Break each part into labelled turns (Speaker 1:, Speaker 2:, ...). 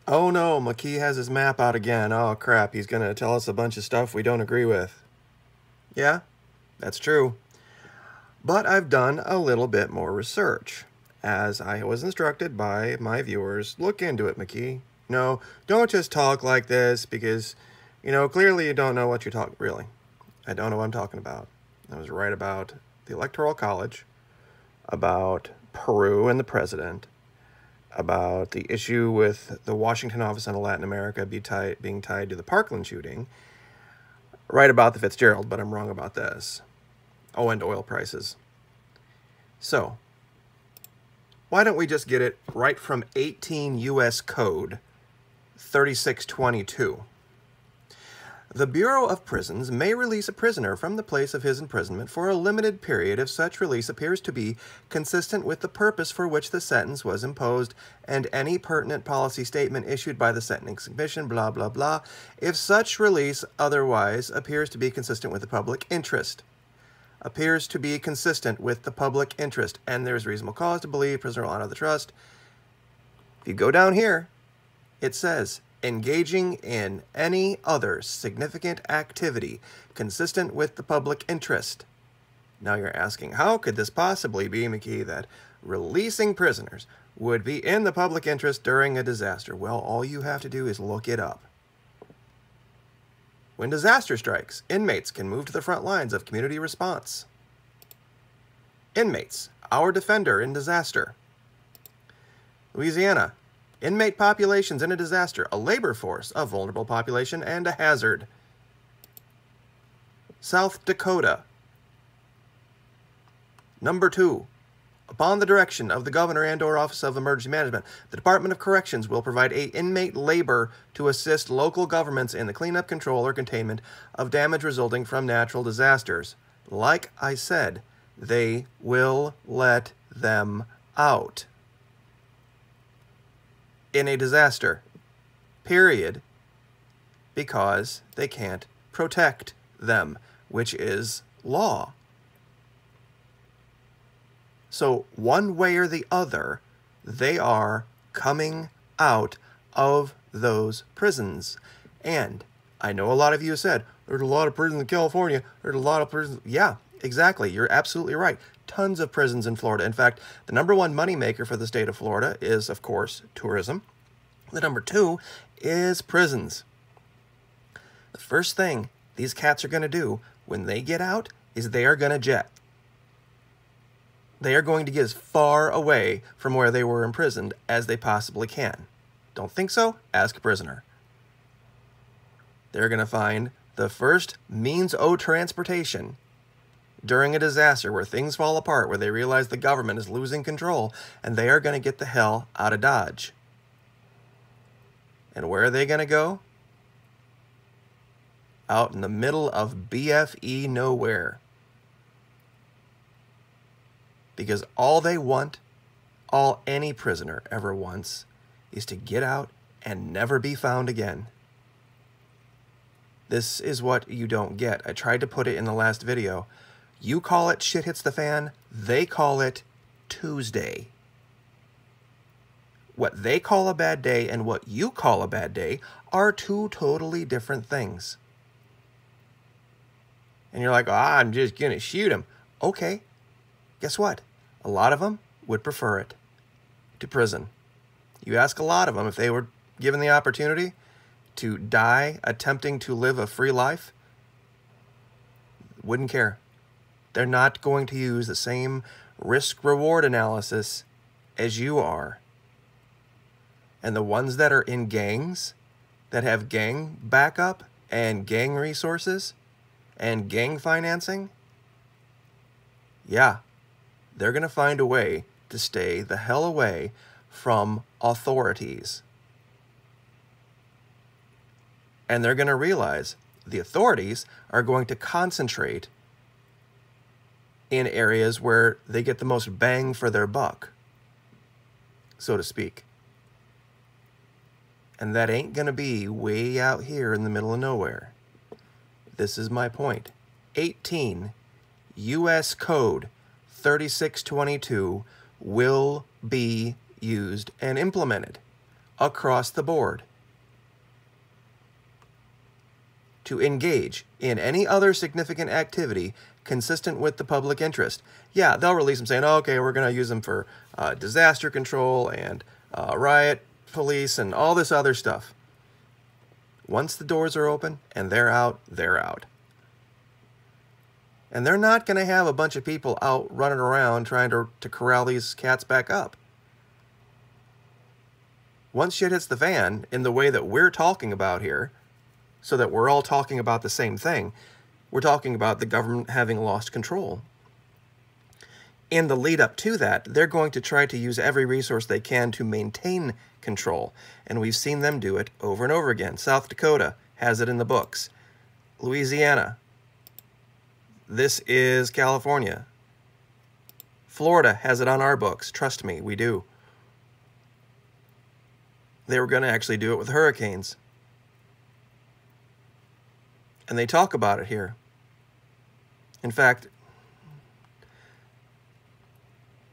Speaker 1: Oh no, McKee has his map out again. Oh crap, he's gonna tell us a bunch of stuff we don't agree with. Yeah, that's true. But I've done a little bit more research. As I was instructed by my viewers, look into it, McKee. No, don't just talk like this because, clearly you don't know what you're talking. Really, I don't know what I'm talking about. I was right about the Electoral College, about Peru and the president, about the issue with the Washington office in Latin America being tied to the Parkland shooting, right about the Fitzgerald, but I'm wrong about this. Oh, and oil prices. So, why don't we just get it right from 18 U.S. Code 3622? The Bureau of Prisons may release a prisoner from the place of his imprisonment for a limited period if such release appears to be consistent with the purpose for which the sentence was imposed and any pertinent policy statement issued by the Sentencing Commission, blah, blah, blah, if such release otherwise appears to be consistent with the public interest. Appears to be consistent with the public interest, and there is reasonable cause to believe prisoner will honor the trust. If you go down here, it says, engaging in any other significant activity consistent with the public interest. Now you're asking, how could this possibly be, McKee, that releasing prisoners would be in the public interest during a disaster? Well, all you have to do is look it up. When disaster strikes, inmates can move to the front lines of community response. Inmates, our defender in disaster. Louisiana, inmate populations in a disaster, a labor force, a vulnerable population, and a hazard. South Dakota. Number 2. Upon the direction of the Governor and/or Office of Emergency Management, the Department of Corrections will provide inmate labor to assist local governments in the cleanup, control, or containment of damage resulting from natural disasters. Like I said, they will let them out in a disaster, period, because they can't protect them, which is law. So one way or the other, they are coming out of those prisons. And I know a lot of you said, there's a lot of prisons in California, there's a lot of prisons. Yeah, exactly. You're absolutely right. Tons of prisons in Florida. In fact, the number one moneymaker for the state of Florida is, of course, tourism. The number 2 is prisons. The first thing these cats are going to do when they get out is they are going to jet. They are going to get as far away from where they were imprisoned as they possibly can. Don't think so? Ask a prisoner. They're going to find the first means of transportation during a disaster where things fall apart, where they realize the government is losing control, and they are going to get the hell out of Dodge. And where are they going to go? Out in the middle of BFE nowhere. Because all they want, all any prisoner ever wants, is to get out and never be found again. This is what you don't get. I tried to put it in the last video. You call it shit hits the fan, they call it Tuesday. What they call a bad day and what you call a bad day are two totally different things. And you're like, I'm just going to shoot him. Okay, guess what? A lot of them would prefer it to prison. You ask a lot of them if they were given the opportunity to die attempting to live a free life, wouldn't care. They're not going to use the same risk-reward analysis as you are. And the ones that are in gangs, that have gang backup and gang resources and gang financing, yeah, they're going to find a way to stay the hell away from authorities. And they're going to realize the authorities are going to concentrate in areas where they get the most bang for their buck, so to speak. And that ain't going to be way out here in the middle of nowhere. This is my point. 18 U.S. Code 3622 will be used and implemented. across the board to engage in any other significant activity consistent with the public interest. Yeah, they'll release them saying, oh, okay, we're going to use them for disaster control and riot police and all this other stuff. Once the doors are open and they're out, they're out. And they're not going to have a bunch of people out running around trying to corral these cats back up. Once shit hits the fan in the way that we're talking about here, so that we're all talking about the same thing, we're talking about the government having lost control. In the lead up to that, they're going to try to use every resource they can to maintain control. And we've seen them do it over and over again. South Dakota has it in the books. Louisiana. This is California. Florida has it on our books. Trust me, we do. They were going to actually do it with hurricanes. And they talk about it here. In fact,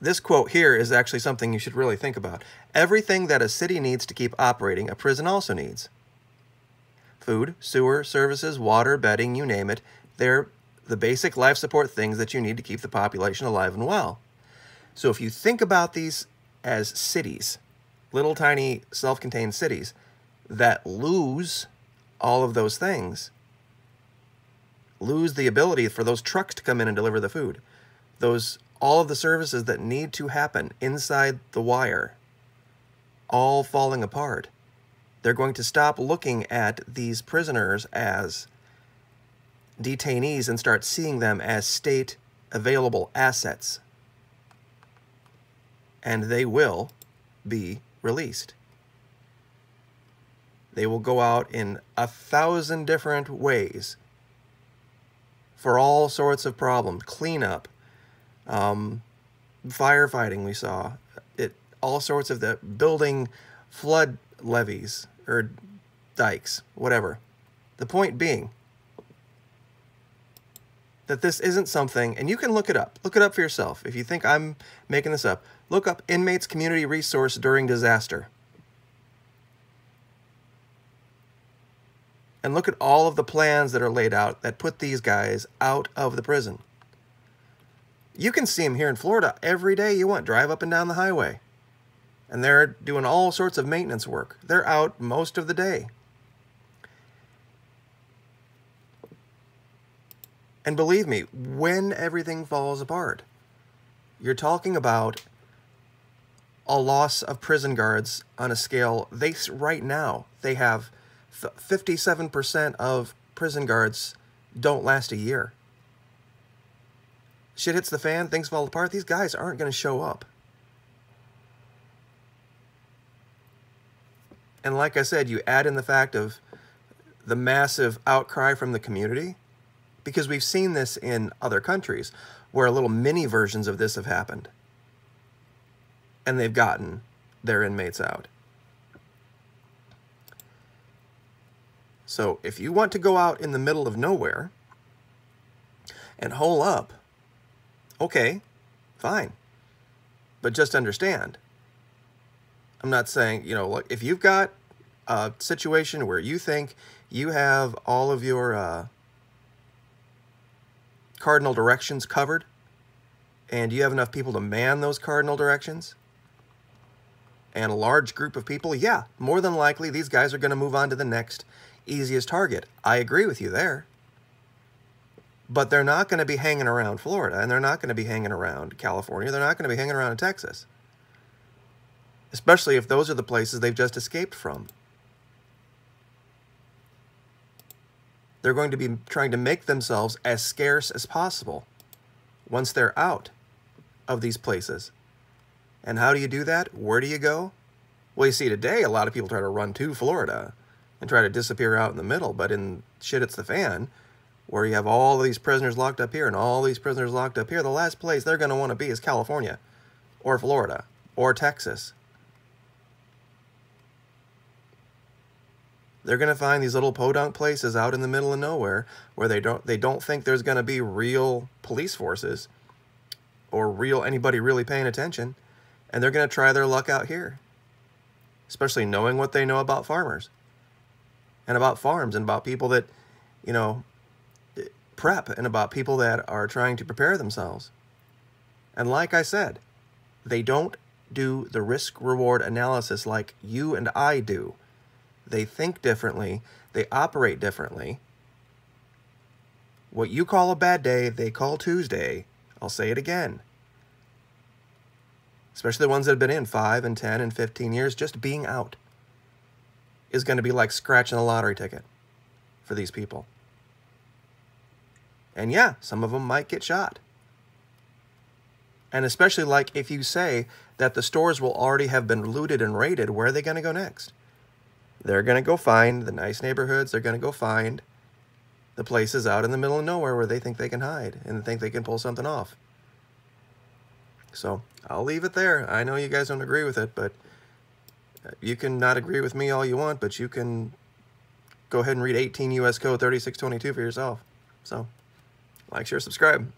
Speaker 1: this quote here is actually something you should really think about. Everything that a city needs to keep operating, a prison also needs. Food, sewer, services, water, bedding, you name it. They're the basic life support things that you need to keep the population alive and well. So if you think about these as cities, little tiny self-contained cities that lose all of those things, lose the ability for those trucks to come in and deliver the food, all of the services that need to happen inside the wire, all falling apart. They're going to stop looking at these prisoners as detainees and start seeing them as state available assets. And they will be released. They will go out in 1,000 different ways for all sorts of problems. Cleanup, firefighting we saw, all sorts of the building flood levees or dikes, whatever. The point being that this isn't something, and you can look it up. Look it up for yourself. If you think I'm making this up, look up Inmates Community Resource During Disaster. And look at all of the plans that are laid out that put these guys out of the prison. You can see them here in Florida every day you want. Drive up and down the highway. And they're doing all sorts of maintenance work. They're out most of the day. And believe me, when everything falls apart, you're talking about a loss of prison guards on a scale, right now, they have 57% of prison guards don't last a year. Shit hits the fan, things fall apart, these guys aren't going to show up. And like I said, you add in the fact of the massive outcry from the community, because we've seen this in other countries where little mini versions of this have happened. And they've gotten their inmates out. So if you want to go out in the middle of nowhere and hole up, okay, fine. But just understand, I'm not saying, look, if you've got a situation where you think you have all of your cardinal directions covered, and you have enough people to man those cardinal directions, and a large group of people, yeah, more than likely these guys are going to move on to the next easiest target. I agree with you there. But they're not going to be hanging around Florida, and they're not going to be hanging around California. They're not going to be hanging around in Texas. Especially if those are the places they've just escaped from. They're going to be trying to make themselves as scarce as possible once they're out of these places. And how do you do that? Where do you go? Well, you see today, a lot of people try to run to Florida and try to disappear out in the middle. But in shit hits the fan, where you have all of these prisoners locked up here and all these prisoners locked up here, the last place they're going to want to be is California or Florida or Texas. They're going to find these little podunk places out in the middle of nowhere where they don't think there's going to be real police forces or anybody really paying attention, and they're going to try their luck out here. especially knowing what they know about farmers and about farms and about people that, you know, prep and about people that are trying to prepare themselves. And like I said, they don't do the risk-reward analysis like you and I do. They think differently. They operate differently. What you call a bad day, they call Tuesday. I'll say it again. Especially the ones that have been in 5 and 10 and 15 years, just being out is going to be like scratching a lottery ticket for these people. And yeah, some of them might get shot. And especially like if you say that the stores will already have been looted and raided, where are they going to go next? They're going to go find the nice neighborhoods. They're going to go find the places out in the middle of nowhere where they think they can hide and think they can pull something off. So I'll leave it there. I know you guys don't agree with it, but you can not agree with me all you want, but you can go ahead and read 18 U.S. Code 3622 for yourself. So like, share, subscribe.